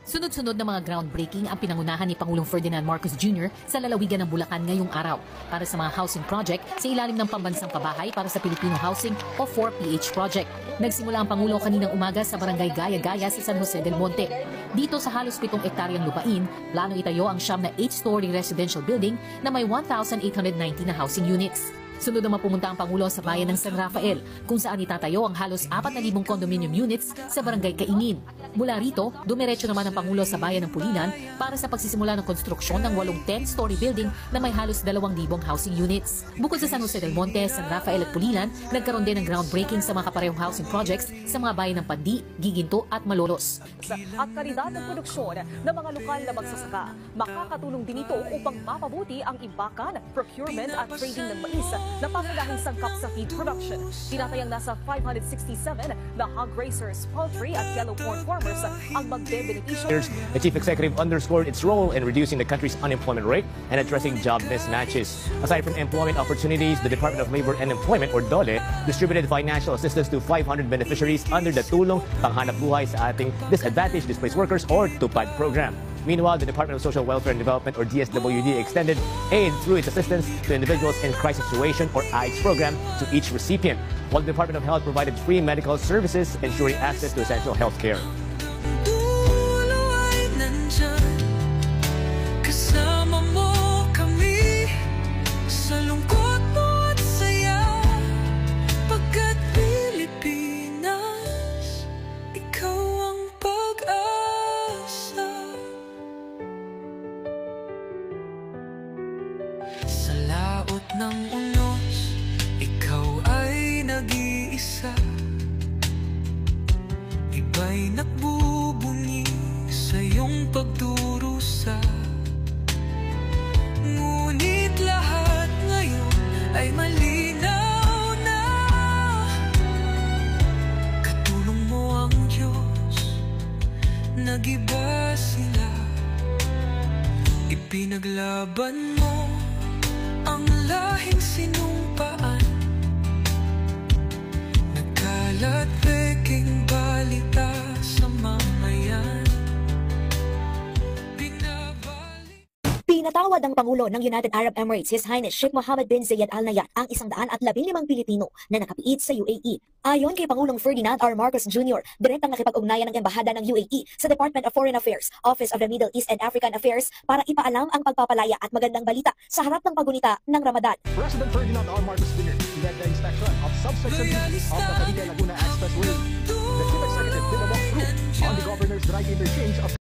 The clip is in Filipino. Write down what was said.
Sunod-sunod na mga groundbreaking ang pinangunahan ni Pangulong Ferdinand Marcos Jr. sa lalawigan ng Bulacan ngayong araw para sa mga housing project sa ilalim ng Pambansang Pabahay para sa Pilipino Housing o 4PH project. Nagsimula ang Pangulo kaninang umaga sa Barangay Gaya-Gaya sa San Jose del Monte. Dito sa halos 7 ektaryang lupain, plano itayo ang siyam na 8-story residential building na may 1,890 na housing units. Sunod naman pumunta ang Pangulo sa bayan ng San Rafael, kung saan itatayo ang halos 4,000 condominium units sa Barangay Kaingin. Mula rito, dumiretso naman ang Pangulo sa bayan ng Pulilan para sa pagsisimula ng konstruksyon ng 8 10-story building na may halos 2,000 housing units. Bukod sa San Jose del Monte, San Rafael at Pulilan, nagkaroon din ng groundbreaking sa mga kaparehong housing projects sa mga bayan ng Pandi, Giginto at Malolos. At kalidad ng produksyon ng mga lokal na magsasaka, makakatulong din ito upang mapabuti ang imbakan, procurement at trading ng mais na pangunahing sangkap sa feed production. Tinatayang nasa 567 na hog raisers, poultry at yellow corn farmers ang magbe-benepisyo. The Chief Executive underscored its role in reducing the country's unemployment rate and addressing job mismatches. Aside from employment opportunities, the Department of Labor and Employment or DOLE distributed financial assistance to 500 beneficiaries under the Tulong Panghanap Buhay sa Ating Disadvantaged Displaced Workers or TUPAD program. Meanwhile, the Department of Social Welfare and Development or DSWD extended aid through its assistance to individuals in crisis situation or AIDS program to each recipient, while the Department of Health provided free medical services, ensuring access to essential health care. Sa laot ng unos, ikaw ay nag-iisa. Iba'y nagbubunyi sa iyong pagdurusa. Ngunit lahat ngayon ay malinaw na. Katulong mo ang Diyos, nag-iba sila. Ipinaglaban mo ang lahing sinumpaan. Nagkalat peking balita sa mamayan. Pinatawad ng Pangulo ng United Arab Emirates, His Highness Sheikh Mohammed bin Zayed Al Nahyan, ang 115 Pilipino na nakapiit sa UAE. Ayon kay Pangulong Ferdinand R. Marcos Jr., direktang nakipag-ugnayan ng Embahada ng UAE sa Department of Foreign Affairs, Office of the Middle East and African Affairs para ipaalam ang pagpapalaya at magandang balita sa harap ng pagunita ng Ramadan. President Ferdinand R. Marcos Jr. led the inspection of subsection B of the Cavite Laguna Expressway. The Chief Executive did a walkthrough on the Governor's Drive interchange of